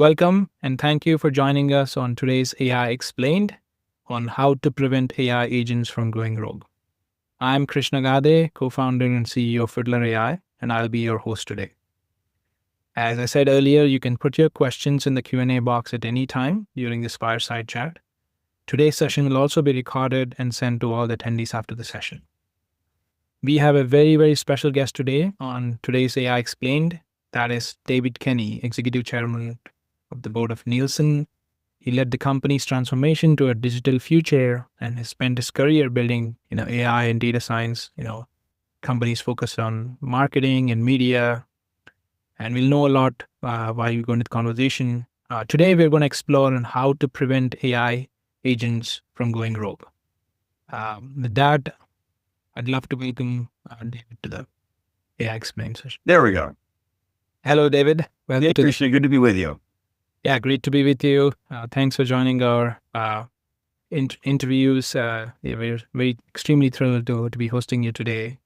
Welcome and thank you for joining us on today's AI Explained on how to prevent AI agents from going rogue. I'm Krishna Gade, co-founder and CEO of Fiddler AI, and I'll be your host today. As I said earlier, you can put your questions in the Q&A box at any time during this fireside chat. Today's session will also be recorded and sent to all the attendees after the session. We have a very, very special guest today on today's AI Explained. That is David Kenny, Executive Chairman of the board of Nielsen. He led the company's transformation to a digital future and has spent his career building, AI and data science, companies focused on marketing and media. And we'll know a lot while we go into the conversation. Today, we're going to explore on how to prevent AI agents from going rogue. With that, I'd love to welcome David to the AI Explained session. There we go. Hello, David. Welcome to Krishna. Good to be with you. Yeah, great to be with you. Thanks for joining our interviews. We're very extremely thrilled to be hosting you today.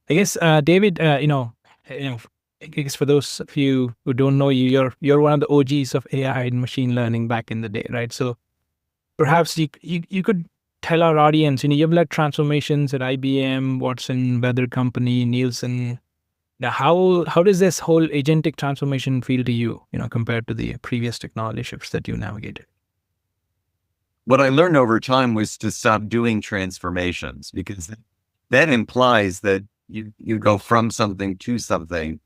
I guess, David, I guess for those of you who don't know you, you're one of the OGs of AI and machine learning back in the day, right? So perhaps you could tell our audience, you've led transformations at IBM, Watson, Weather Company, Nielsen. Now, how does this whole agentic transformation feel to you, compared to the previous technology shifts that you navigated? What I learned over time was to stop doing transformations, because that implies that you go from something to something.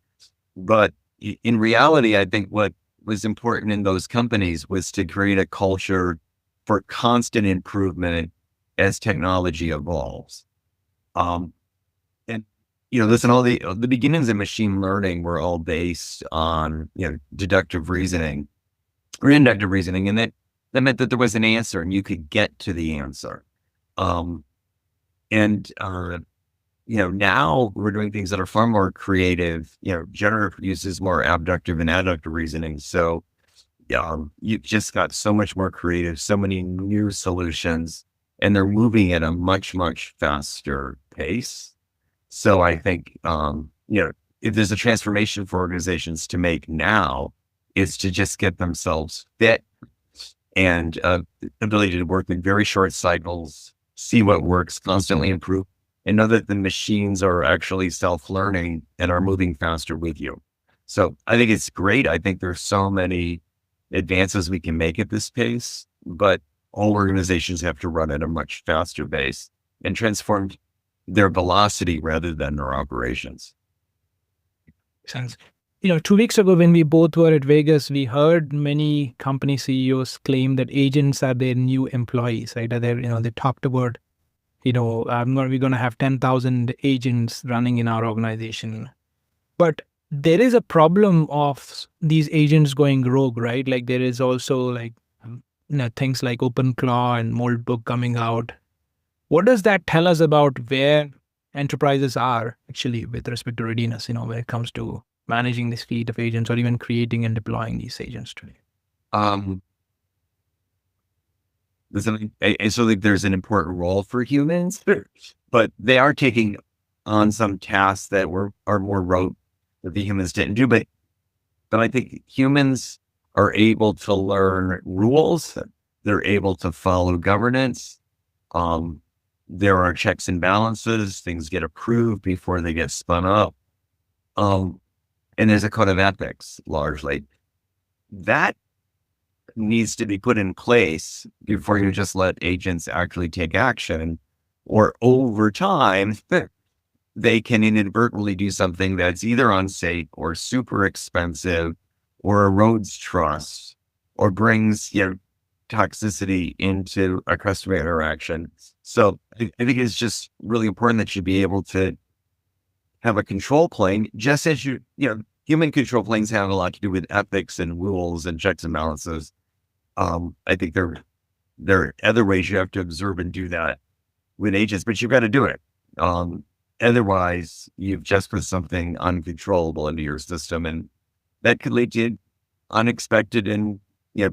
But in reality, I think what was important in those companies was to create a culture for constant improvement as technology evolves. Listen, all the beginnings of machine learning were all based on, deductive reasoning or inductive reasoning. And that meant that there was an answer and you could get to the answer. Now we're doing things that are far more creative. Generative uses more abductive and adductive reasoning. So you've just got so much more creative, so many new solutions, and they're moving at a much, much faster pace. So I think, if there's a transformation for organizations to make now, is to just get themselves fit and ability to work in very short cycles, see what works, constantly improve, and know that the machines are actually self-learning and are moving faster with you. So I think it's great. I think there's so many advances we can make at this pace, but all organizations have to run at a much faster pace and transform their velocity rather than their operations. Sense. 2 weeks ago when we both were at Vegas, we heard many company CEOs claim that agents are their new employees, right? They talked about, we're going to have 10,000 agents running in our organization. But there is a problem of these agents going rogue, right? Like there is also things like OpenClaw and Moldbook coming out. What does that tell us about where enterprises are actually with respect to readiness, when it comes to managing this fleet of agents or even creating and deploying these agents today? I still think there's an important role for humans, but they are taking on some tasks that are more rote that the humans didn't do. But I think humans are able to learn rules. They're able to follow governance. There are checks and balances. Things get approved before they get spun up. And there's a code of ethics, largely. That needs to be put in place before you just let agents actually take action, or over time, they can inadvertently do something that's either unsafe or super expensive or erodes trust or brings, toxicity into a customer interaction. So I think it's just really important that you be able to have a control plane, just as human control planes have a lot to do with ethics and rules and checks and balances. I think there are other ways you have to observe and do that with agents, but you've got to do it. Otherwise, you've just put something uncontrollable into your system, and that could lead to unexpected and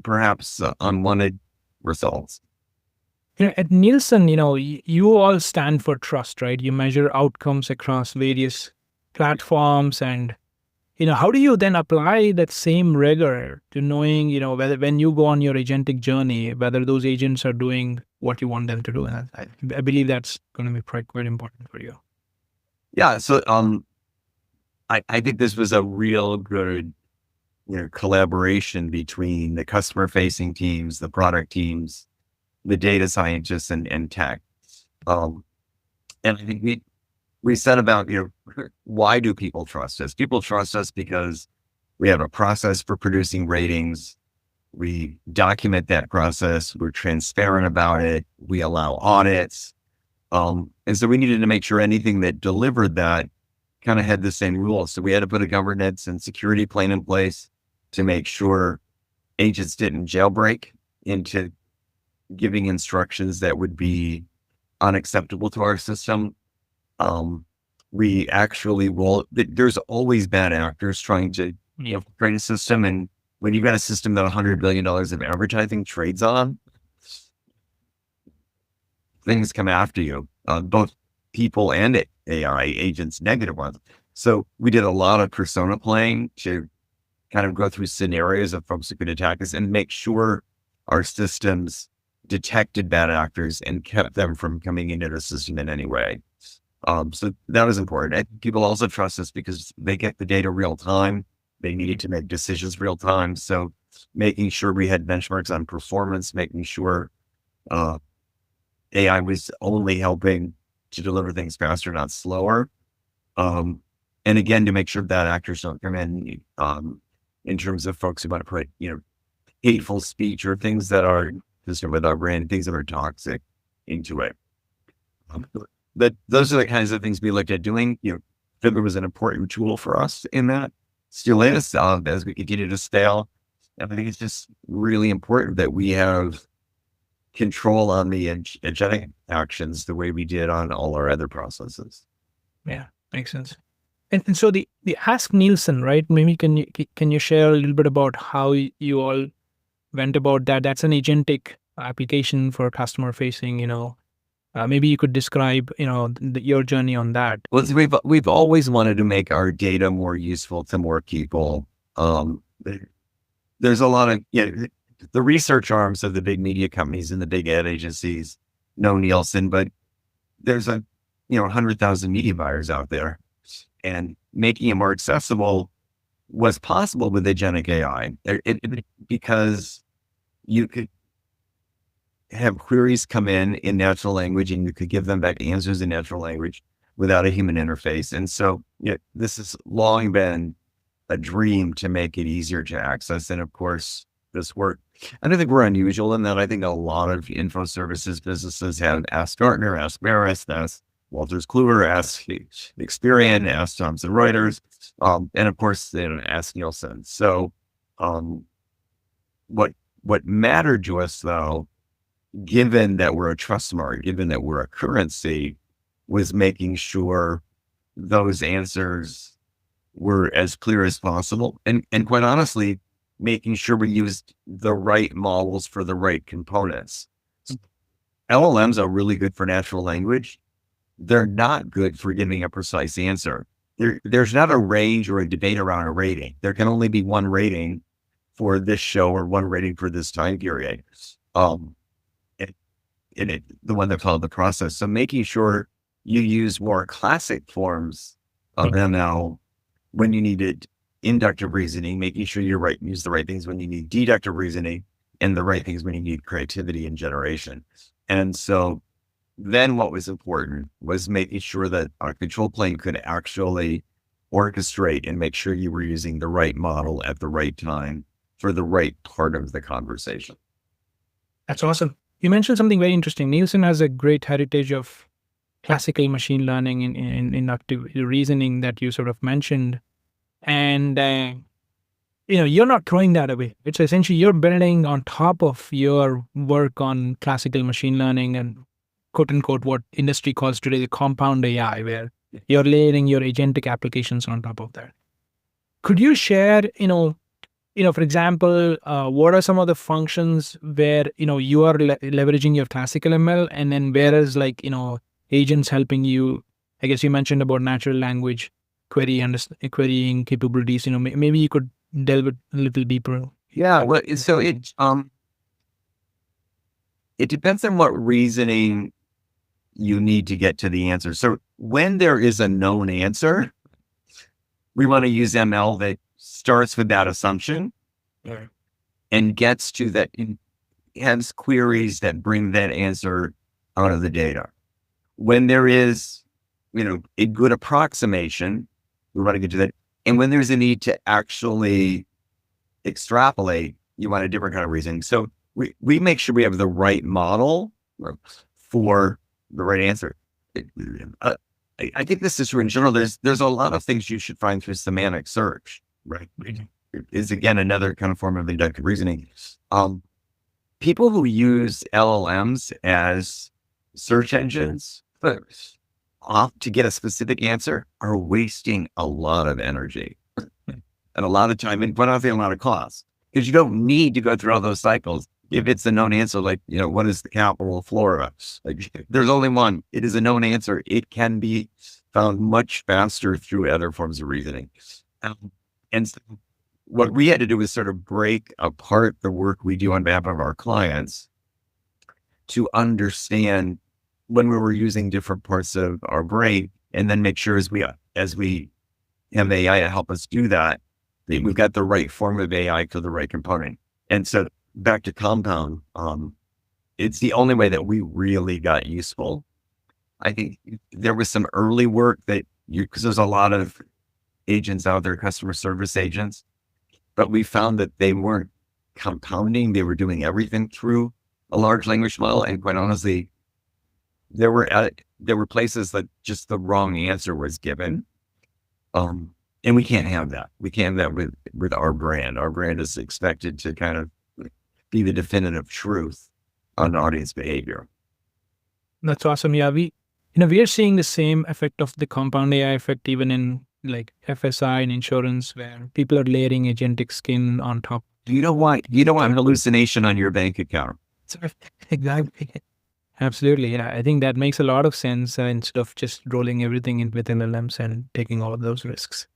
perhaps unwanted results. At Nielsen, you all stand for trust, right? You measure outcomes across various platforms, and how do you then apply that same rigor to knowing, whether when you go on your agentic journey, whether those agents are doing what you want them to do? And I believe that's going to be quite important for you. Yeah. So I think this was a real good collaboration between the customer facing teams, the product teams, the data scientists, and tech. And I think we said about, why do people trust us? People trust us because we have a process for producing ratings. We document that process. We're transparent about it. We allow audits. And so we needed to make sure anything that delivered that kind of had the same rules. So we had to put a governance and security plan in place to make sure agents didn't jailbreak into giving instructions that would be unacceptable to our system. We actually there's always bad actors trying to create a system. And when you've got a system that $100 billion of advertising trades on, things come after you, both people and AI agents, negative ones. So we did a lot of persona playing to kind of go through scenarios of folks who could attack us and make sure our systems detected bad actors and kept them from coming into the system in any way. So that was important. And people also trust us because they get the data real time. They needed to make decisions real time. So making sure we had benchmarks on performance, making sure AI was only helping to deliver things faster, not slower. And again, to make sure that actors don't come in terms of folks who want to put, hateful speech or things that are consistent with our brand, things that are toxic into it. Those are the kinds of things we looked at doing. Fiddler was an important tool for us in that. Still is, as we continue to scale. And I think it's just really important that we have control on the agentic actions the way we did on all our other processes. Yeah, makes sense. And so the Ask Nielsen, right? Maybe can you share a little bit about how you all went about that? That's an agentic application for customer facing. Maybe you could describe your journey on that. Well, we've always wanted to make our data more useful to more people. There's a lot of the research arms of the big media companies and the big ad agencies know Nielsen, but there's 100,000 media buyers out there. And making it more accessible was possible with agentic AI because you could have queries come in natural language and you could give them back answers in natural language without a human interface. And so this has long been a dream to make it easier to access. And of course, this worked. I don't think we're unusual in that. I think a lot of info services businesses have Ask Gartner, Ask Marist, Ask Wolters Kluwer, Ask Experian, Ask Thomson Reuters, and of course, Ask Nielsen. So what mattered to us, though, given that we're a trust mark, given that we're a currency, was making sure those answers were as clear as possible. And quite honestly, making sure we used the right models for the right components. LLMs are really good for natural language. They're not good for giving a precise answer. There's not a range or a debate around a rating. There can only be one rating for this show or one rating for this time period. The one that followed the process. So making sure you use more classic forms of ML when you needed inductive reasoning, making sure use the right things when you need deductive reasoning, and the right things when you need creativity and generation. And so then what was important was making sure that our control plane could actually orchestrate and make sure you were using the right model at the right time for the right part of the conversation. That's awesome. You mentioned something very interesting. Nielsen has a great heritage of classical machine learning in inductive reasoning that you sort of mentioned. And, you're not throwing that away. It's essentially you're building on top of your work on classical machine learning and quote unquote, what industry calls today the compound AI, where you're layering your agentic applications on top of that. Could you share, for example, what are some of the functions where, you are leveraging your classical ML, and then whereas agents helping you? I guess you mentioned about natural language. querying capabilities. Maybe you could delve a little deeper. Yeah. Well, so it depends on what reasoning you need to get to the answer. So when there is a known answer, we want to use ML that starts with that assumption and gets to that, has queries that bring that answer out of the data. When there is, a good approximation, we want to get to that. And when there's a need to actually extrapolate, you want a different kind of reasoning. So we make sure we have the right model for the right answer. I think this is true in general. There's a lot of things you should find through semantic search, right? Is again another kind of form of inductive reasoning. People who use LLMs as search engines to get a specific answer are wasting a lot of energy and a lot of time, and quite often a lot of cost, because you don't need to go through all those cycles. If it's a known answer, like, what is the capital of Florida? Like, there's only one. It is a known answer. It can be found much faster through other forms of reasoning. And so what we had to do was sort of break apart the work we do on behalf of our clients to understand when we were using different parts of our brain, and then make sure as we have AI to help us do that we've got the right form of AI for the right component. And so back to Compound, it's the only way that we really got useful. I think there was some early work that because there's a lot of agents out there, customer service agents, but we found that they weren't compounding. They were doing everything through a large language model. And quite honestly, there were places that just the wrong answer was given. And we can't have that. We can't have that with our brand. Our brand is expected to kind of be the definitive truth on audience behavior. That's awesome. Yeah, we are seeing the same effect of the compound AI effect even in like FSI and insurance, where people are layering agentic skin on top. You don't want an hallucination on your bank account. Exactly. Absolutely. Yeah, I think that makes a lot of sense instead of just rolling everything in with LLMs and taking all of those risks.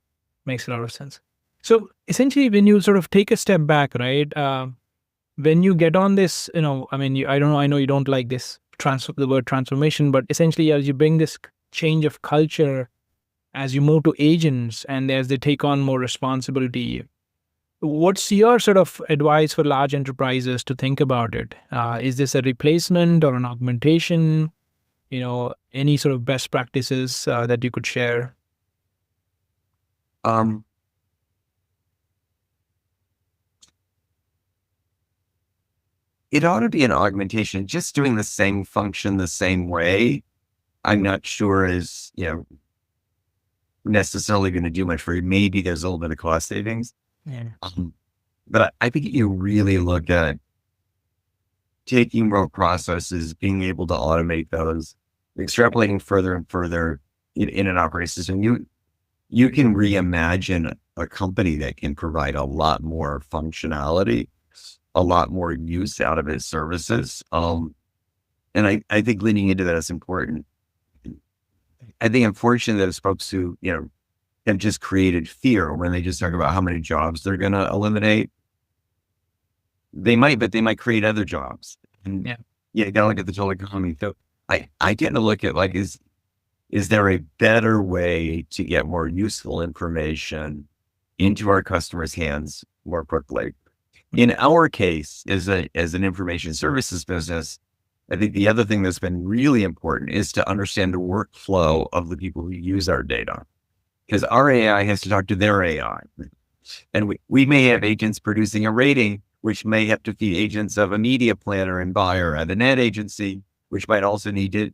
Makes a lot of sense. So essentially, when you sort of take a step back, right? When you get on this, I don't know, I know you don't like this the word transformation, but essentially as you bring this change of culture, as you move to agents and as they take on more responsibility, what's your sort of advice for large enterprises to think about it? Is this a replacement or an augmentation? Any sort of best practices that you could share? It ought to be an augmentation. Just doing the same function the same way, I'm not sure is, necessarily going to do much for you. Maybe there's a little bit of cost savings. Yeah. But I think you really look at taking raw processes, being able to automate those, extrapolating further and further in an operating system. You can reimagine a company that can provide a lot more functionality, a lot more use out of its services. And I think leaning into that is important. I think unfortunately there's folks who, have just created fear when they just talk about how many jobs they're going to eliminate. They might create other jobs. And you got to look at the total economy. So I tend to look at like, is there a better way to get more useful information into our customers' hands more quickly? In our case, as an information services business, I think the other thing that's been really important is to understand the workflow of the people who use our data, because our AI has to talk to their AI. And we may have agents producing a rating, which may have to feed agents of a media planner and buyer at an ad agency, which might also need to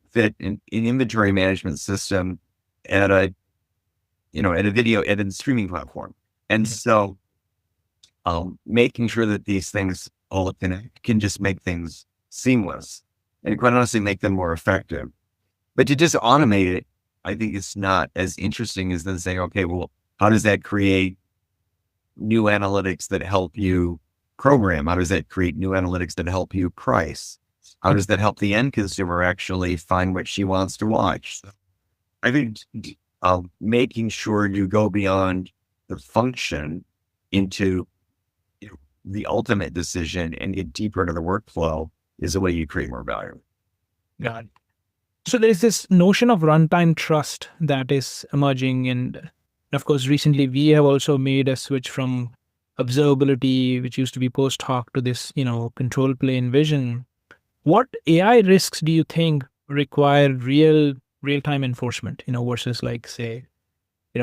fit an inventory management system at a video and streaming platform. And so making sure that these things all connect can just make things seamless and quite honestly make them more effective. But to just automate it, I think it's not as interesting as then saying, okay, well, how does that create new analytics that help you program? How does that create new analytics that help you price? How does that help the end consumer actually find what she wants to watch? So I think making sure you go beyond the function into the ultimate decision and get deeper into the workflow is the way you create more value. Got it. So there is this notion of runtime trust that is emerging, and of course, recently we have also made a switch from observability, which used to be post hoc, to this, control plane vision. What AI risks do you think require real time enforcement, versus like say,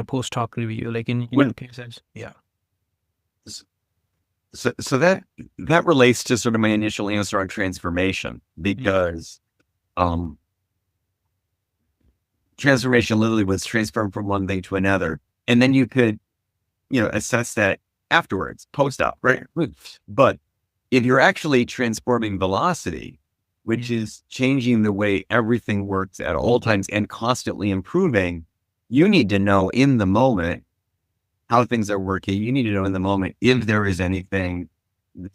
post hoc review, like in your cases? Yeah. So that relates to sort of my initial answer on transformation, because transformation literally was transformed from one thing to another, and then you could assess that afterwards, post op, right? But if you're actually transforming velocity, which is changing the way everything works at all times and constantly improving, you need to know in the moment how things are working. You need to know in the moment if there is anything that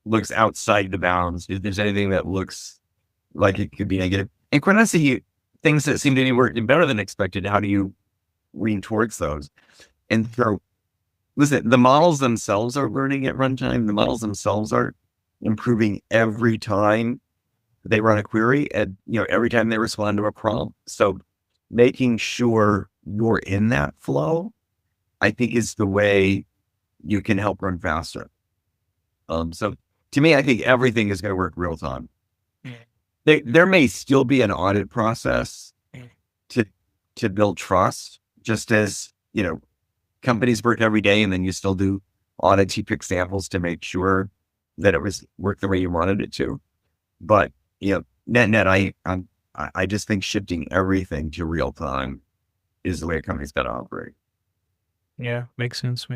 looks outside the bounds, if there's anything that looks like it could be negative. And quite honestly, things that seem to be working better than expected, how do you lean towards those? And so, listen, the models themselves are learning at runtime. The models themselves are improving every time they run a query, and every time they respond to a prompt. So making sure you're in that flow, I think, is the way you can help run faster. So to me, I think everything is going to work real time. There may still be an audit process to build trust, just as companies work every day, and then you still do audits. You pick samples to make sure that it was worked the way you wanted it to. But net, I just think shifting everything to real time is the way a company's got to operate. Yeah, makes sense.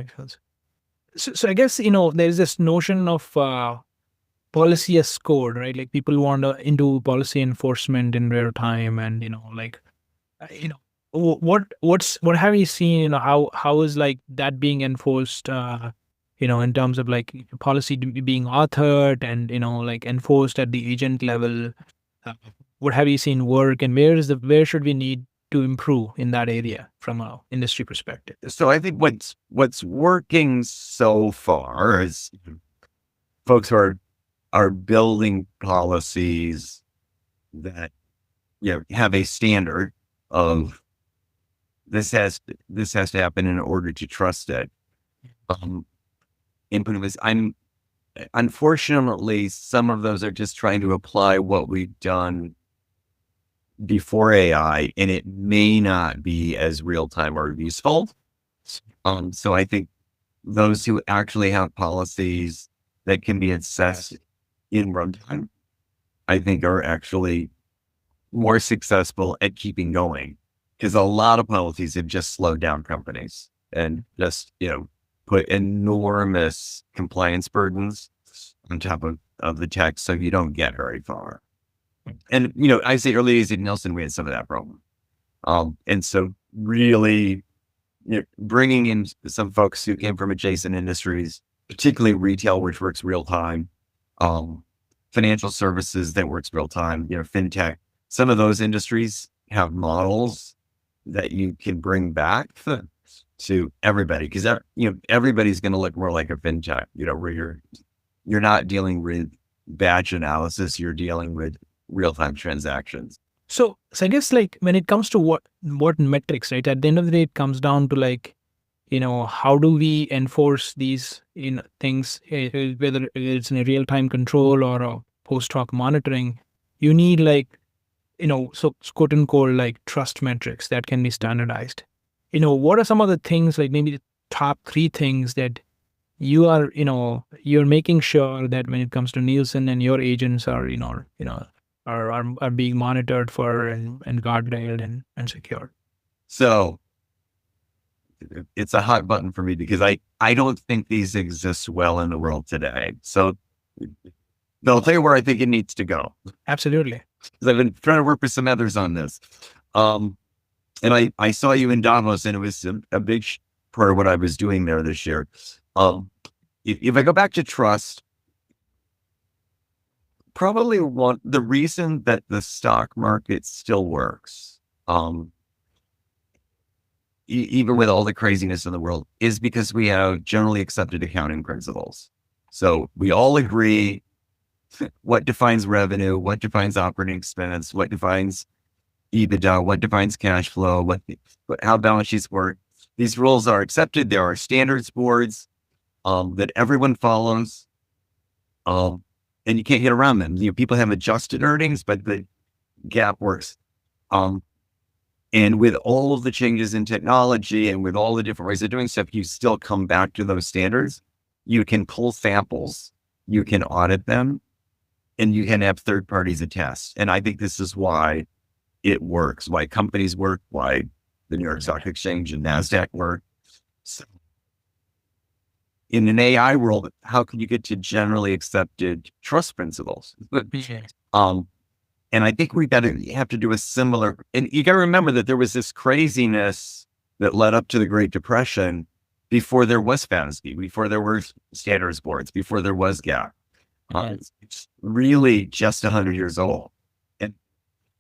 So I guess there's this notion of policy as code, right? Like people want to do policy enforcement in real time, and what have you seen? How is like that being enforced? In terms of like policy being authored and like enforced at the agent level. What have you seen work, and where should we need to improve in that area from an industry perspective? So I think what's working so far is folks who are building policies that have a standard of this has to happen in order to trust it. Input this. Unfortunately, some of those are just trying to apply what we've done before AI, and it may not be as real time or useful. So I think those who actually have policies that can be assessed in runtime, I think, are actually more successful at keeping going, because a lot of policies have just slowed down companies and just put enormous compliance burdens on top of the tech, so you don't get very far. And I say early days at Nielsen, we had some of that problem. And so really bringing in some folks who came from adjacent industries, particularly retail, which works real time, financial services that works real time, fintech. Some of those industries have models that you can bring back to everybody, because everybody's going to look more like a fintech, where you're not dealing with batch analysis, you're dealing with real-time transactions. So I guess like when it comes to what metrics, right? At the end of the day, it comes down to like, how do we enforce these things, whether it's in a real-time control or a post-hoc monitoring. You need like, so quote unquote, like trust metrics that can be standardized. What are some of the things, like maybe the top 3 things that you are, you're making sure that when it comes to Nielsen and your agents are, are being monitored for and guardrailed and secured? So it's a hot button for me, because I don't think these exist well in the world today. So I'll tell you where I think it needs to go. Absolutely. Because I've been trying to work with some others on this. And I saw you in Davos, and it was a big part of what I was doing there this year. If I go back to trust, probably the reason that the stock market still works, even with all the craziness in the world, is because we have generally accepted accounting principles. So we all agree what defines revenue, what defines operating expense, what defines EBITDA, what defines cash flow, how balance sheets work. These rules are accepted. There are standards boards that everyone follows, and you can't get around them. People have adjusted earnings, but the GAAP works. And with all of the changes in technology and with all the different ways of doing stuff, you still come back to those standards. You can pull samples, you can audit them, and you can have third parties attest. And I think this is why it works, why companies work, why the New York Stock Exchange and NASDAQ work. So in an AI world, how can you get to generally accepted trust principles? And I think we have to do a similar, and you got to remember that there was this craziness that led up to the Great Depression before there was FASB, before there were standards boards, before there was GAAP. It's really just 100 years old. And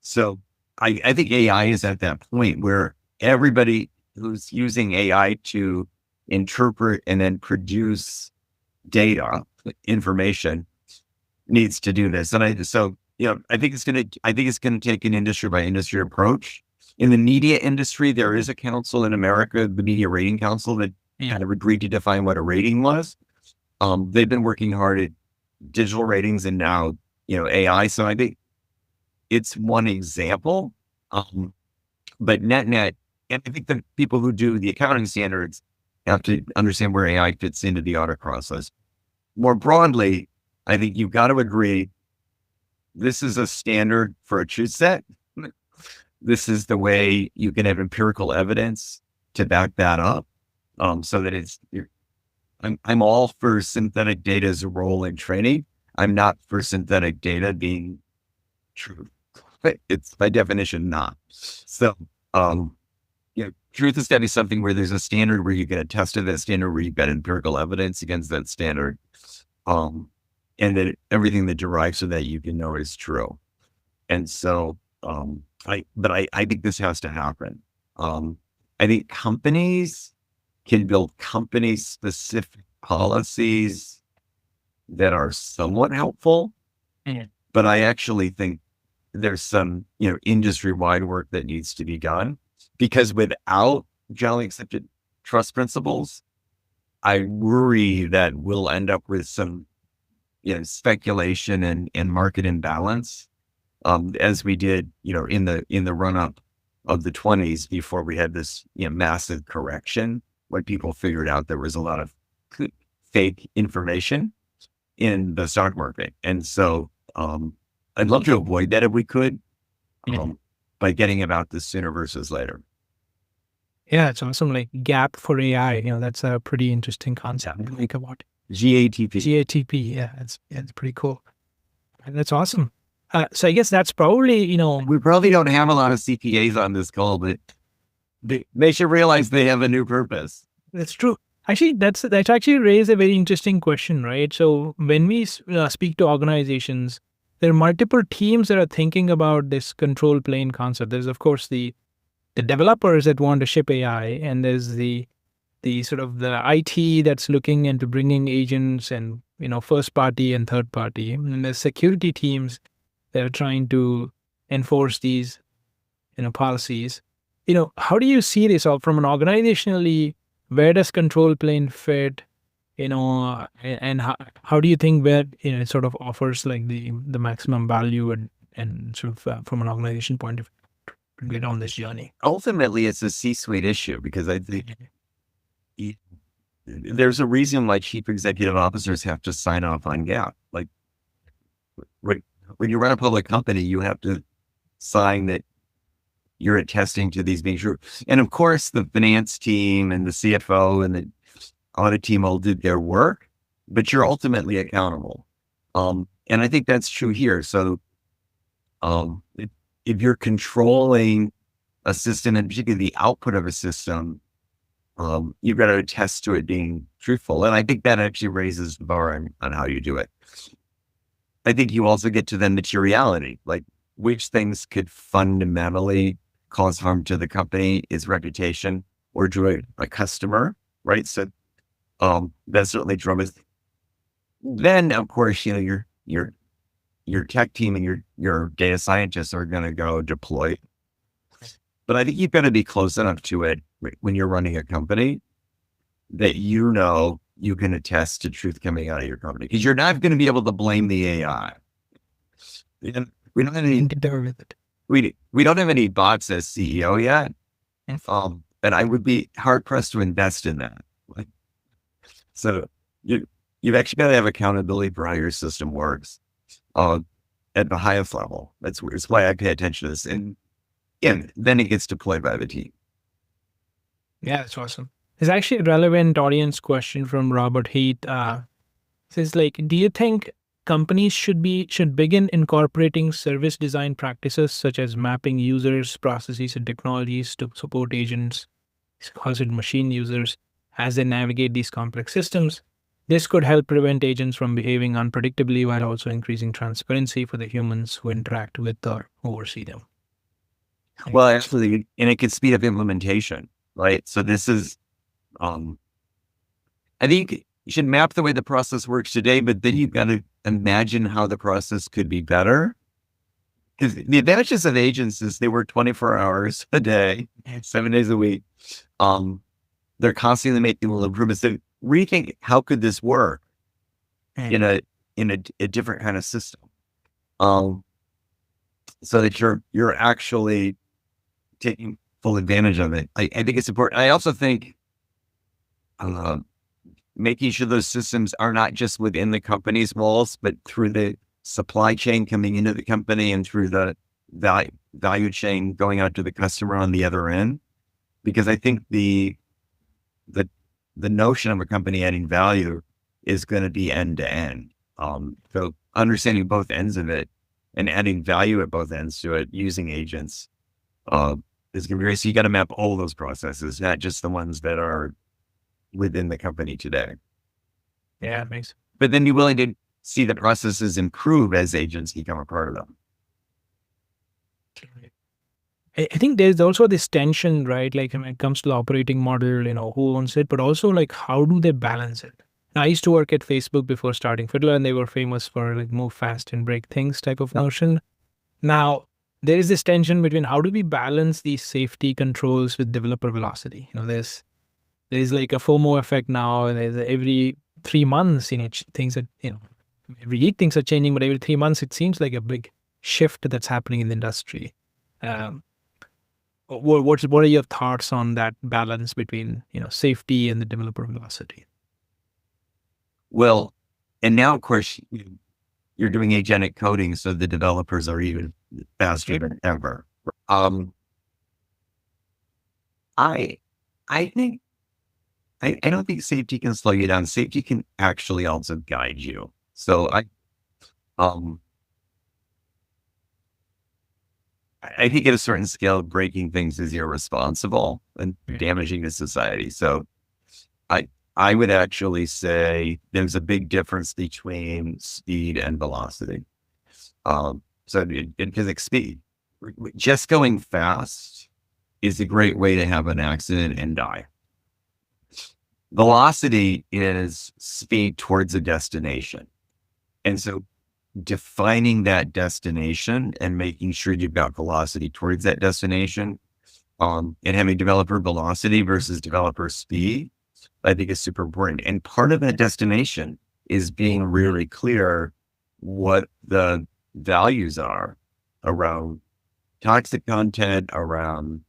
so I think AI is at that point where everybody who's using AI to interpret and then produce data, information, needs to do this. And I think it's going to take an industry by industry approach. In the media industry, there is a council in America, the Media Rating Council, that kind of agreed to define what a rating was. They've been working hard at digital ratings and now, AI. So I think it's one example. But net, and I think the people who do the accounting standards have to understand where AI fits into the audit process. More broadly, I think you've got to agree this is a standard for a truth set. This is the way you can have empirical evidence to back that up. So that I'm all for synthetic data as a role in training. I'm not for synthetic data being true. It's by definition not. So, truth is study something where there's a standard where you get a test of that standard, where you've got empirical evidence against that standard. And then everything that derives from that you can know is true. And so, I think this has to happen. I think companies can build company-specific policies that are somewhat helpful, but I actually think there's some, industry-wide work that needs to be done, because without generally accepted trust principles, I worry that we'll end up with some, speculation and market imbalance, as we did, in the run-up of the 20s before we had this, massive correction when people figured out there was a lot of fake information in the stock market. And so, I'd love to avoid that if we could, by getting about this sooner versus later. Yeah, it's awesome. Like gap for AI, that's a pretty interesting concept to think about. GATP. GATP, yeah, it's pretty cool. And that's awesome. So I guess that's probably, we probably don't have a lot of CPAs on this call, but they should realize they have a new purpose. That's true. Actually, that's actually raised a very interesting question, right? So when we speak to organizations, there are multiple teams that are thinking about this control plane concept. There's, of course, the developers that want to ship AI, and there's the sort of the IT that's looking into bringing agents and, first party and third party. And there's security teams that are trying to enforce these, policies. How do you see this all from an organizationally? Where does control plane fit? And how do you think where it sort of offers like the maximum value and sort of from an organization point of view to get on this journey? Ultimately, it's a C-suite issue, because I think there's a reason why chief executive officers have to sign off on GAAP. Like when you run a public company, you have to sign that you're attesting to these being true. And of course, the finance team and the CFO and the audit team all did their work, but you're ultimately accountable. And I think that's true here. So if you're controlling a system, and particularly the output of a system, you've got to attest to it being truthful. And I think that actually raises the bar on how you do it. I think you also get to the materiality, like which things could fundamentally cause harm to the company, its reputation, or to a customer, right? So that certainly drove us. Then, of course, your tech team and your data scientists are going to go deploy. But I think you've got to be close enough to it when you're running a company that you can attest to truth coming out of your company, because you're not going to be able to blame the AI. And we don't have any with it. we don't have any bots as CEO yet. Yes. And I would be hard pressed to invest in that. So you've actually got to have accountability for how your system works at the highest level. That's why I pay attention to this. And then it gets deployed by the team. Yeah, that's awesome. There's actually a relevant audience question from Robert Heath. Says do you think companies should begin incorporating service design practices such as mapping users, processes, and technologies to support agents, calls it machine users, as they navigate these complex systems? This could help prevent agents from behaving unpredictably while also increasing transparency for the humans who interact with or oversee them. Well, absolutely. And it could speed up implementation, right? So this is, I think you should map the way the process works today, but then you've got to imagine how the process could be better. Because the advantages of agents is they work 24 hours a day, 7 days a week. They're constantly making little improvements. So rethink, how could this work in a different kind of system? So that you're actually taking full advantage of it. I think it's important. I also think making sure those systems are not just within the company's walls, but through the supply chain coming into the company and through the value chain going out to the customer on the other end. Because I think the notion of a company adding value is going to be end to end. So understanding both ends of it and adding value at both ends to it using agents is going to be great. So you got to map all those processes, not just the ones that are within the company today. Yeah, it makes. But then you're willing to see the processes improve as agents become a part of them. I think there's also this tension, right? When it comes to the operating model, who owns it, but also how do they balance it? Now, I used to work at Facebook before starting Fiddler, and they were famous for move fast and break things type of notion. Now, there is this tension between how do we balance these safety controls with developer velocity? There's a FOMO effect now. There's every 3 months, things that, every week things are changing, but every 3 months, it seems like a big shift that's happening in the industry. What are your thoughts on that balance between, safety and the developer velocity? Well, and now, of course, you're doing agentic coding, so the developers are even faster than ever. I think I don't think safety can slow you down. Safety can actually also guide you. So I think at a certain scale, breaking things is irresponsible and damaging to society. So I would actually say there's a big difference between speed and velocity. So because speed, just going fast is a great way to have an accident and die. Velocity is speed towards a destination. And so defining that destination and making sure you've got velocity towards that destination, and having developer velocity versus developer speed, I think is super important. And part of that destination is being really clear what the values are around toxic content, around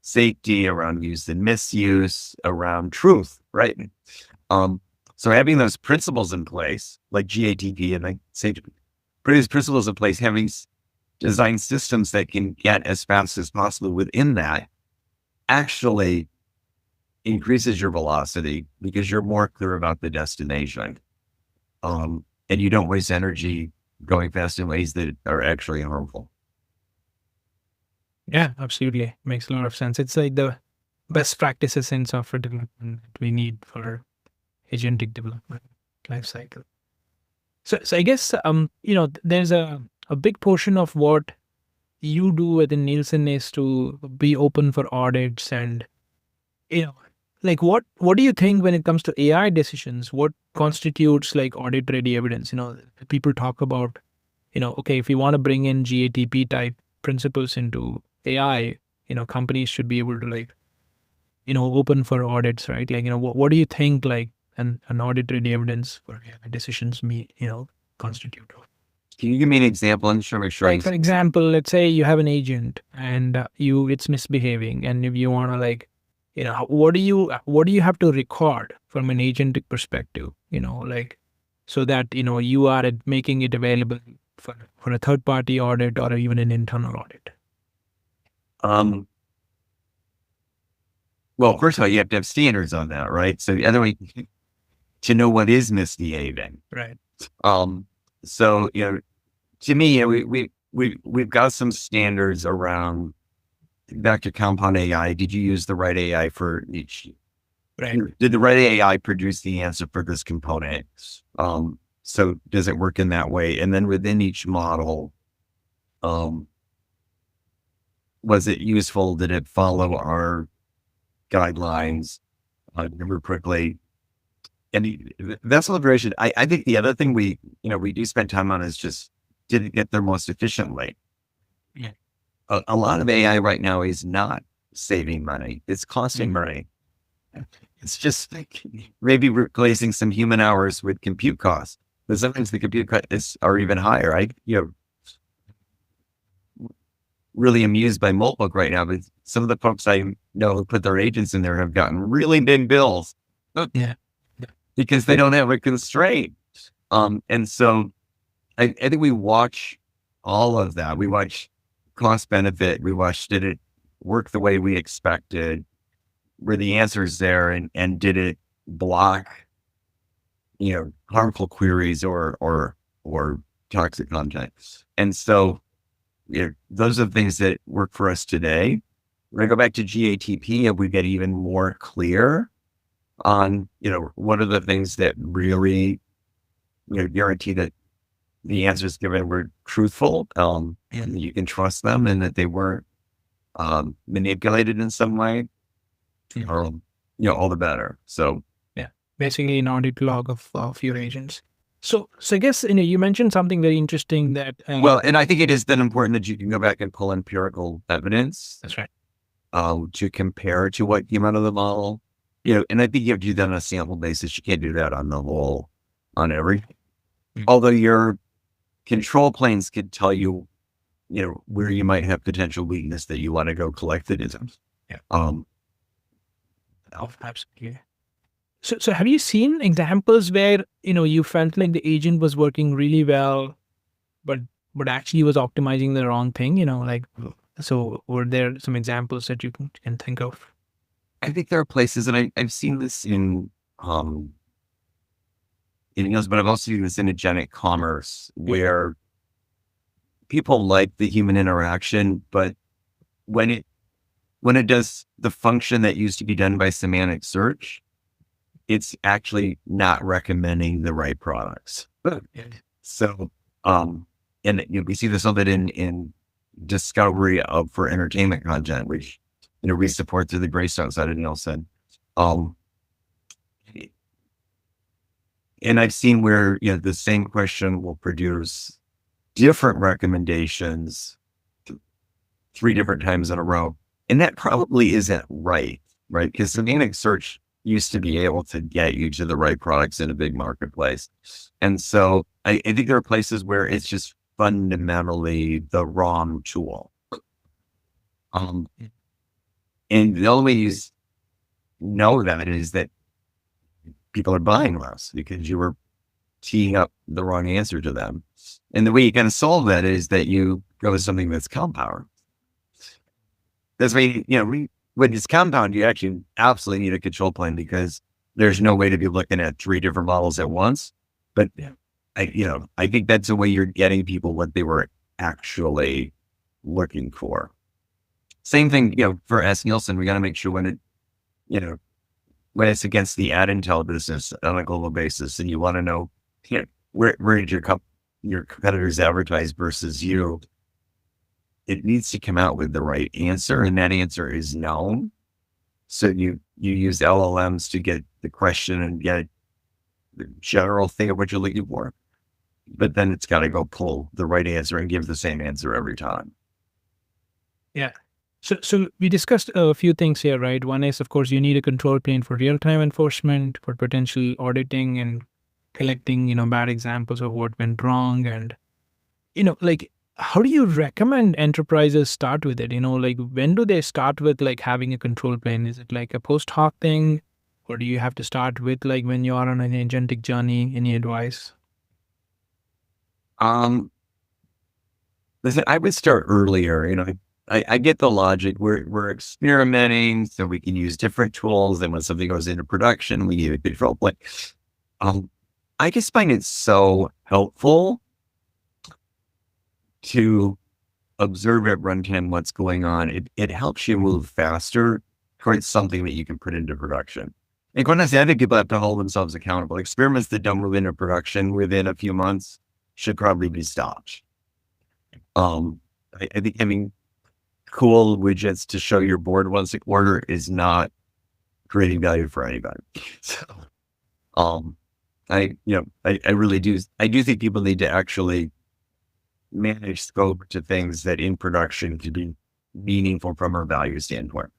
safety, around use and misuse, around truth, right? So having those principles in place, like GATP and safety, putting these principles in place, having design systems that can get as fast as possible within that actually increases your velocity because you're more clear about the destination. And you don't waste energy going fast in ways that are actually harmful. Yeah, absolutely. Makes a lot of sense. It's like the best practices in software development that we need for agentic development lifecycle. So I guess, there's a big portion of what you do within Nielsen is to be open for audits and Like what do you think when it comes to AI decisions? What constitutes like audit ready evidence? People talk about, okay, if you want to bring in GATP type principles into AI, companies should be able to like, open for audits, right? Like, what do you think like an audit ready evidence for AI decisions constitute? Can you give me an example? I'm sure. Make sure. Like, for example, let's say you have an agent and it's misbehaving, and if you want to like, what do you have to record from an agentic perspective, like, so that you are making it available for a third party audit or even an internal audit. Well, first of all, you have to have standards on that, right? So the other way to know what is misbehaving, right? So to me, we've got some standards around back to compound AI. Did you use the right AI for each? Right. Did the right AI produce the answer for this component? So does it work in that way? And then within each model, was it useful? Did it follow our guidelines? Remember quickly. And that's deliberation. I think the other thing we do spend time on is just, did it get there most efficiently? Yeah. A lot of AI right now is not saving money. It's costing money. It's just like maybe replacing some human hours with compute costs. But sometimes the compute costs are even higher. Really amused by Moltbook right now, but some of the folks I know who put their agents in there have gotten really big bills. Yeah. Because they don't have a constraint. And so I think we watch all of that. We watch cost benefit. We watch, did it work the way we expected? Were the answers there? And did it block, harmful queries or toxic content? And so those are the things that work for us today. We're going to go back to GATP and we get even more clear on, what are the things that really, guarantee that the answers given were truthful, and you can trust them and that they weren't manipulated in some way, or, all the better. So, yeah, basically an audit log of your agents. So I guess, you mentioned something very interesting that, well, and I think it is then important that you can go back and pull empirical evidence. That's right. To compare to what came out of the model. And I think you have to do that on a sample basis. You can't do that on everything. Although your control planes could tell you, where you might have potential weakness that you want to go collect the data. Yeah. Absolutely. So have you seen examples where, you felt like the agent was working really well, but actually was optimizing the wrong thing, so were there some examples that you can think of? I think there are places, and I've seen this in else, but I've also seen this in agentic commerce where people like the human interaction, but when it does the function that used to be done by semantic search, it's actually not recommending the right products. So, and we see this a bit in discovery for entertainment content, which we support through the Greystone side of Nielsen. And I've seen where, the same question will produce different recommendations 3 different times in a row. And that probably isn't right? Because semantic search used to be able to get you to the right products in a big marketplace. And so I think there are places where it's just fundamentally the wrong tool. And the only way you know that is that people are buying less because you were teeing up the wrong answer to them. And the way you kind of solve that is that you go with something that's compound. That's why, when it's compound, you actually absolutely need a control plane because there's no way to be looking at 3 different models at once. But I think that's the way you're getting people what they were actually looking for. Same thing, for S. Nielsen, we got to make sure when it's against the ad intel business on a global basis, and you want to know, where did your competitors advertise versus you? It needs to come out with the right answer, and that answer is known. So you you use LLMs to get the question and get the general thing of what you're looking for. But then it's got to go pull the right answer and give the same answer every time. Yeah. So we discussed a few things here, right? One is, of course, you need a control plane for real-time enforcement, for potential auditing and collecting, bad examples of what went wrong. And, like, how do you recommend enterprises start with it? Like, when do they start with like having a control plane? Is it like a post hoc thing? Or do you have to start with like when you are on an agentic journey? Any advice? Listen, I would start earlier. I get the logic. We're experimenting, so we can use different tools. And when something goes into production, we need a control plane. I just find it so helpful to observe at runtime what's going on. It helps you move faster towards something that you can put into production. And quite honestly, I think people have to hold themselves accountable. Experiments that don't move into production within a few months should probably be stopped. I think having cool widgets to show your board once a quarter is not creating value for anybody. So, I really do. I do think people need to actually manage scope to things that in production could be meaningful from a value standpoint.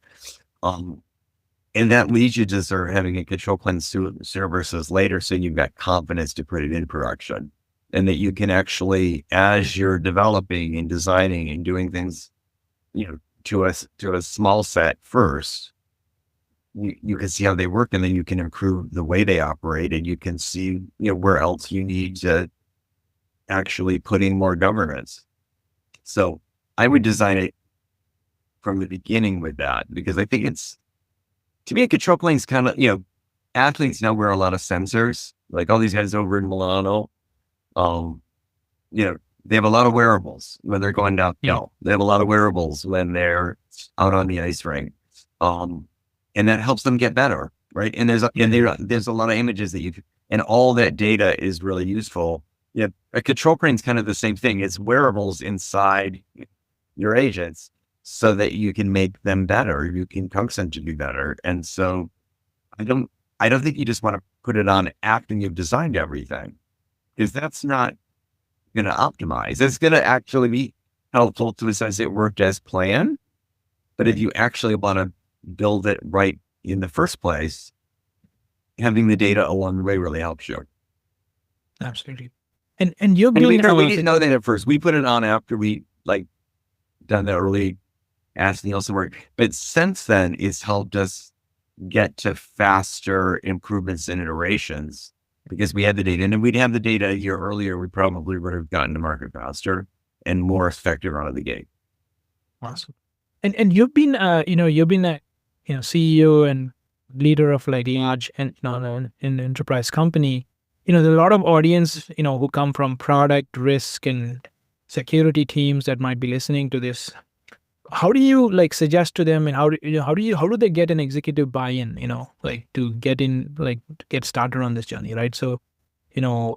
And that leads you to start having a control plan sooner versus later. So you've got confidence to put it in production, and that you can actually, as you're developing and designing and doing things, to a small set first, you can see how they work, and then you can improve the way they operate, and you can see, where else you need to actually put in more governance. So I would design it from the beginning with that, because I think to me, a control plane is kind of, athletes now wear a lot of sensors, like all these guys over in Milano. They have a lot of wearables when they're going downhill. They have a lot of wearables when they're out on the ice rink. And that helps them get better, right? And there's a lot of images and all that data is really useful. Yeah, a control plane is kind of the same thing. It's wearables inside your agents so that you can make them better. You can coax them to be better. And so I don't think you just want to put it on after you've designed everything, because that's not going to optimize. It's going to actually be helpful to assess it worked as planned. But if you actually want to build it right in the first place, having the data along the way really helps you. Absolutely. And you've been, we didn't know that at first. We put it on after we done the early Ask Nielsen work. But since then, it's helped us get to faster improvements and iterations, because we had the data. And if we'd have the data a year earlier, we probably would have gotten to market faster and more effective out of the gate. Awesome. And you've been, you've been a, CEO and leader of like large and an enterprise company. There's a lot of audience, who come from product, risk, and security teams that might be listening to this. How do you suggest to them, and how do they get an executive buy-in, to get started on this journey, right? So,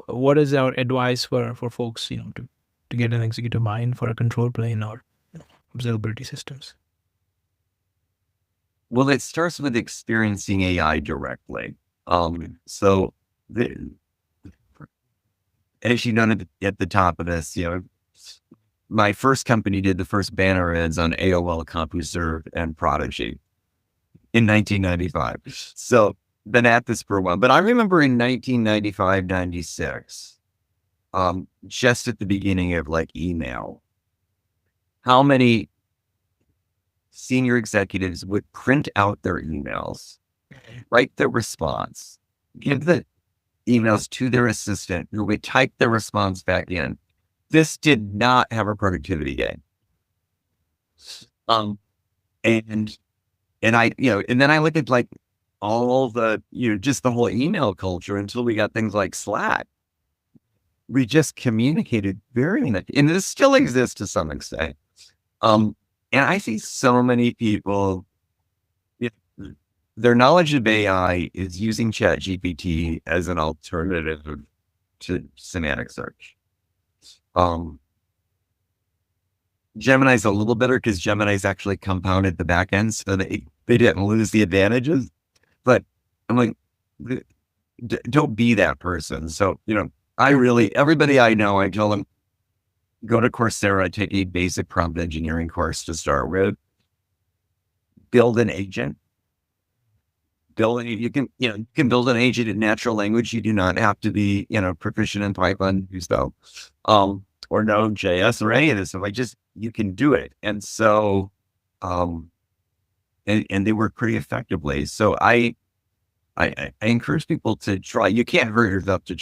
what is our advice for folks, to get an executive buy-in for a control plane or observability systems? Well, it starts with experiencing AI directly. So as you know, at the top of this, my first company did the first banner ads on AOL, CompuServe, and Prodigy in 1995. So been at this for a while. But I remember in 1995, 96, just at the beginning of email, how many senior executives would print out their emails, write the response, give the emails to their assistant, who would type the response back in. This did not have a productivity gain. And I, and then I look at all the, just the whole email culture until we got things like Slack. We just communicated very much, and this still exists to some extent. And I see so many people, their knowledge of AI is using ChatGPT as an alternative to semantic search. Gemini's a little better because Gemini's actually compounded the back end, so they didn't lose the advantages. but I'm like, don't be that person. So, everybody I know, I tell them, go to Coursera, take a basic prompt engineering course to start with, build an agent. You can build an agent in natural language. You do not have to be, proficient in Python, or Node.js or any of this stuff. You can do it. And so, and they work pretty effectively. So I encourage people to try. You can't hurt yourself to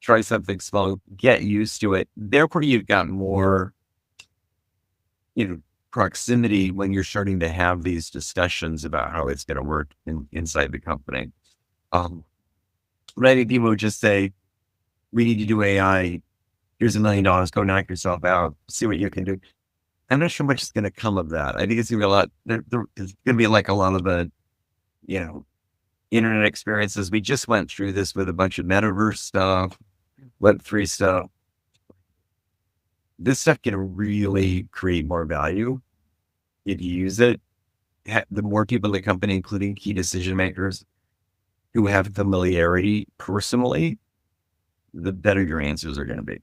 try something small, get used to it. Therefore, you've got more, proximity when you're starting to have these discussions about how it's going to work inside the company. Many people would just say, we need to do AI. Here's $1 million. Go knock yourself out. See what you can do. I'm not sure much is going to come of that. I think it's going to be a lot. It's going to be like a lot of the, internet experiences. We just went through this with a bunch of metaverse stuff, Web3 stuff. This stuff can really create more value if you use it. The more people in the company, including key decision makers who have familiarity personally, the better your answers are going to be.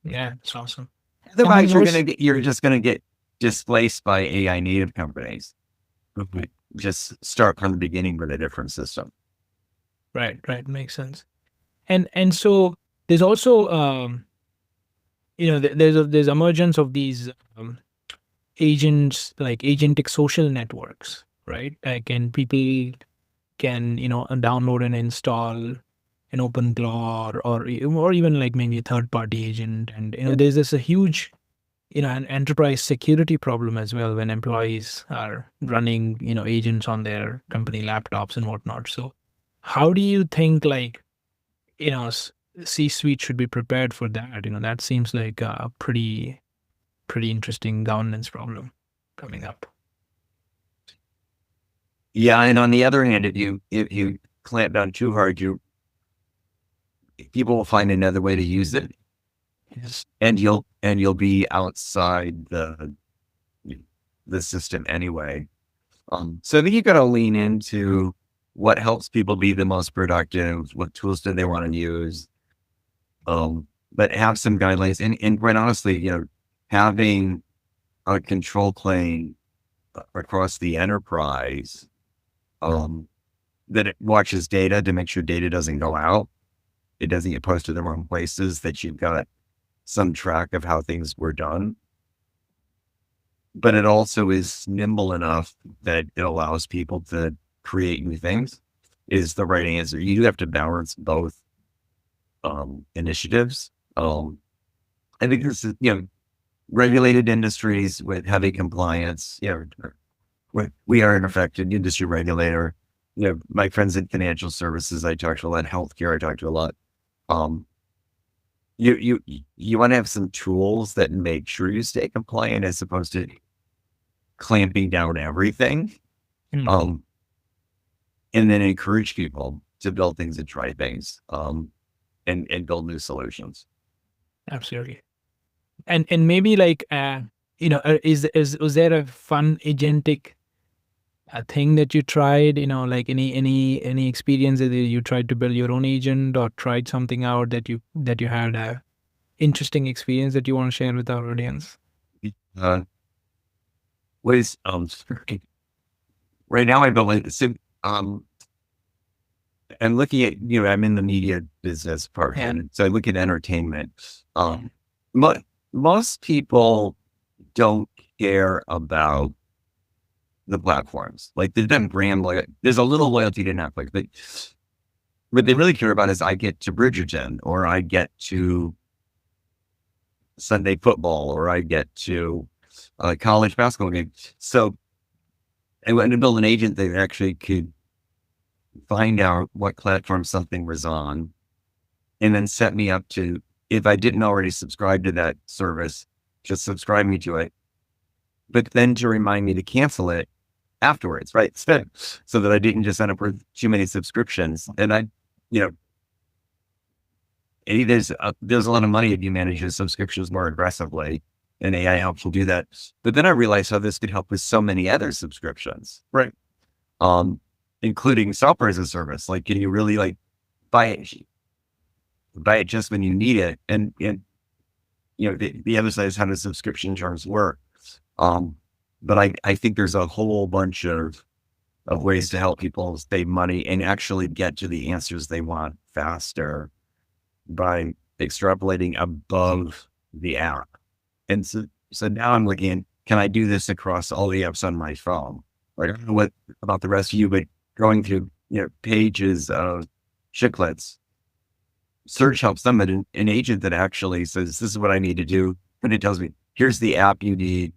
Yeah, it's awesome. Otherwise, you're just going to get displaced by AI native companies. Just start from the beginning with a different system. Right. Makes sense. And so there's also, there's emergence of these agents, like agentic social networks, right? And people can, download and install an OpenClaw or even like maybe a third-party agent. And, there's this a huge, an enterprise security problem as well when employees are running, agents on their company laptops and whatnot. So how do you think C-suite should be prepared for that? That seems like a pretty interesting governance problem coming up. Yeah. And on the other hand, if you clamp down too hard, people will find another way to use it. Yes. And you'll be outside the system anyway. So I think you've got to lean into what helps people be the most productive, what tools do they want to use, but have some guidelines. And quite honestly, having a control plane across the enterprise that it watches data to make sure data doesn't go out, it doesn't get posted to the wrong places, that you've got some track of how things were done. But it also is nimble enough that it allows people to create new things, is the right answer. You do have to balance both initiatives. I think this is, regulated industries with heavy compliance, we are in effect an industry regulator. My friends in financial services, I talk to a lot. Healthcare, I talk to a lot. You want to have some tools that make sure you stay compliant as opposed to clamping down everything. Mm-hmm. And then encourage people to build things and try things, and build new solutions. Absolutely. And maybe like, was there a fun agentic thing that you tried, like any experience that you tried to build your own agent or tried something out that you had a interesting experience that you want to share with our audience? Right now I built I'm looking at, I'm in the media business part. Yeah. So I look at entertainment. Most people don't care about the platforms. Like there's them brand loyalty. There's a little loyalty to Netflix, but what they really care about is I get to Bridgerton, or I get to Sunday football, or I get to a college basketball game. So I went to build an agent that actually could find out what platform something was on, and then set me up to, if I didn't already subscribe to that service, just subscribe me to it, but then to remind me to cancel it afterwards, right? So that I didn't just end up with too many subscriptions. And there's a lot of money if you manage your subscriptions more aggressively, and AI helps you do that. But then I realized how this could help with so many other subscriptions. Right. including software as a service. Like, can you really like buy it just when you need it? And the other side is how does subscription terms work? But I think there's a whole bunch of ways to help people save money and actually get to the answers they want faster by extrapolating above the app. And so now I'm looking, can I do this across all the apps on my phone? Like, I don't know what about the rest of you, but going through, pages of chiclets, search helps them, an agent that actually says, this is what I need to do. And it tells me, here's the app you need.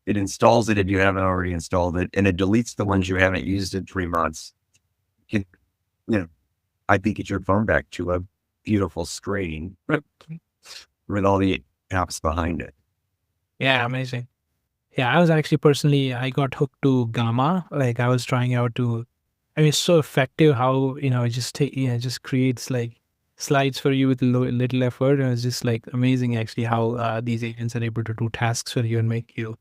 It installs it if you haven't already installed it, and it deletes the ones you haven't used in 3 months. I think get your phone back to a beautiful screen with all the apps behind it. Yeah, amazing. Yeah, I was actually personally, I got hooked to Gamma. Like I was trying out it's so effective how, it just creates like slides for you with little effort. And it's just like amazing actually how these agents are able to do tasks for you and make you,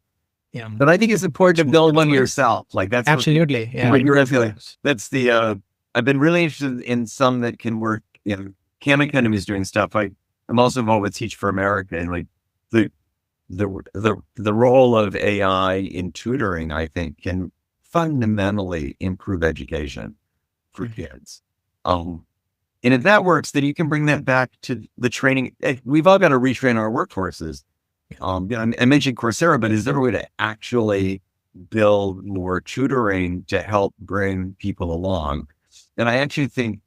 But I think it's important to build one yourself. Like that's absolutely. Yeah. What you're feeling. That's the, I've been really interested in some that can work, Khan Academy is doing stuff. I'm also involved with Teach for America, and like the role of AI in tutoring, I think, can fundamentally improve education for kids. And if that works, then you can bring that back to the training. We've all got to retrain our workforces. I mentioned Coursera, but is there a way to actually build more tutoring to help bring people along? And I actually think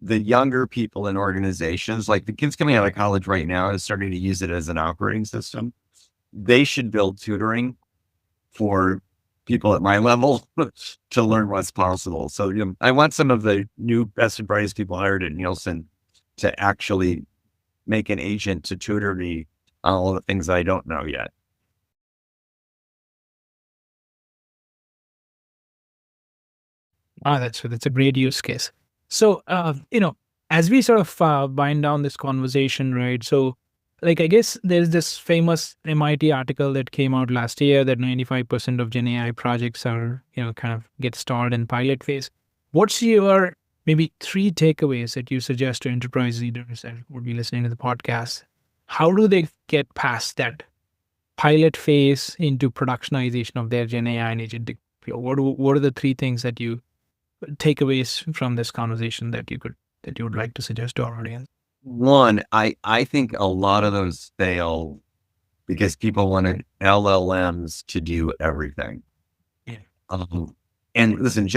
the younger people in organizations, like the kids coming out of college right now, is starting to use it as an operating system. They should build tutoring for people at my level to learn what's possible. So I want some of the new best and brightest people hired at Nielsen to actually make an agent to tutor me on all the things I don't know yet. That's a great use case. So, as we sort of bind down this conversation, right? So, like, I guess there's this famous MIT article that came out last year that 95% of Gen AI projects are, kind of get started in pilot phase. What's your maybe 3 takeaways that you suggest to enterprise leaders that would be listening to the podcast? How do they get past that pilot phase into productionization of their Gen AI and agentic field? What are the 3 things that you takeaways from this conversation that you would like to suggest to our audience? One, I think a lot of those fail because people wanted LLMs to do everything. Yeah. And listen,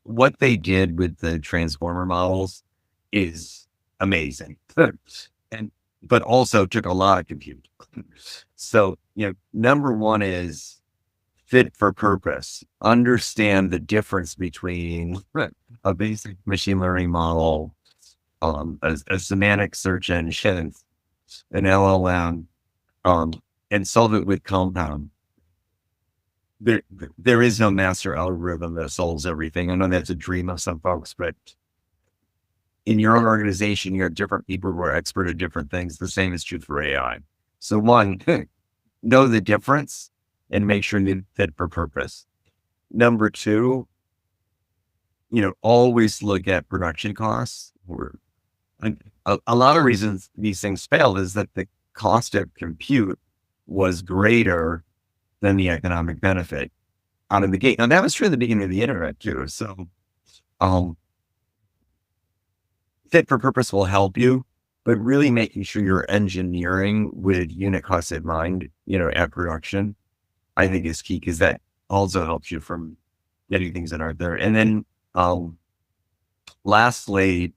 what they did with the transformer models is amazing, but also took a lot of compute. So, number one is fit for purpose. Understand the difference between a basic machine learning model, a semantic search engine, an LLM, and solve it with compound. There is no master algorithm that solves everything. I know that's a dream of some folks, but in your own organization, you have different people who are expert at different things. The same is true for AI. So one, know the difference and make sure you fit for purpose. Number 2, always look at production costs. A lot of reasons these things failed is that the cost of compute was greater than the economic benefit out of the gate. Now that was true at the beginning of the internet too. So, fit for purpose will help you, but really making sure you're engineering with unit costs in mind, at production, I think is key because that also helps you from getting things that aren't there. And then, lastly,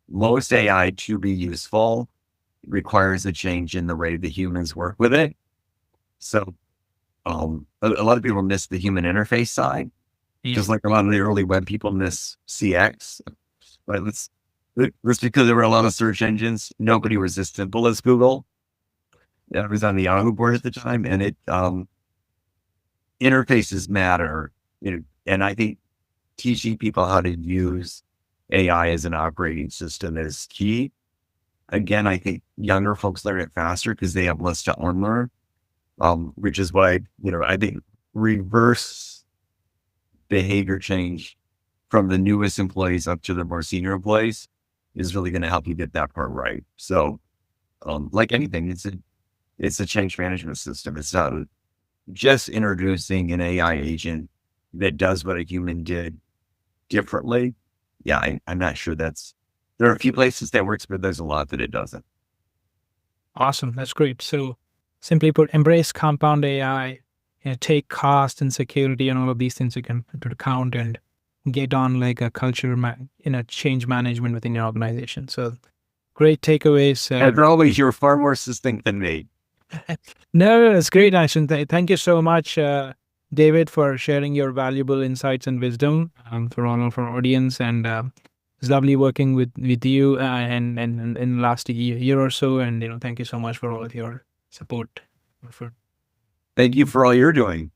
most AI to be useful requires a change in the way that humans work with it. So, a lot of people miss the human interface side, just like a lot of the early web people miss CX. Right? That's because there were a lot of search engines. Nobody was as simple as Google. I was on the Yahoo board at the time, and it interfaces matter. And I think teaching people how to use AI as an operating system is key. Again, I think younger folks learn it faster because they have less to unlearn, which is why, I think reverse behavior change from the newest employees up to the more senior employees is really going to help you get that part right. So, like anything, it's a change management system. It's not just introducing an AI agent that does what a human did differently. Yeah, I'm not sure there are a few places that works, but there's a lot that it doesn't. Awesome. That's great. So simply put, embrace compound AI, take cost and security and all of these things you can to account and get on like a culture, change management within your organization. So great takeaways. As always, you're far more succinct than me. No, it's great, Ashton. Thank you so much, David, for sharing your valuable insights and wisdom for all of our audience. And it's lovely working with you and in the last year or so. And thank you so much for all of your support. Thank you for all you're doing.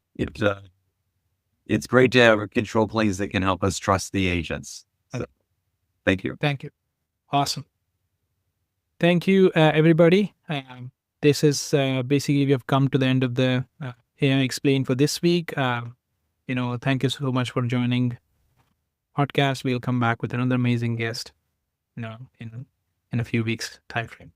It's great to have control planes that can help us trust the agents. So, thank you. Thank you. Awesome. Thank you, everybody. This is basically we have come to the end of the AI Explained for this week. Thank you so much for joining podcast. We'll come back with another amazing guest, in a few weeks time frame.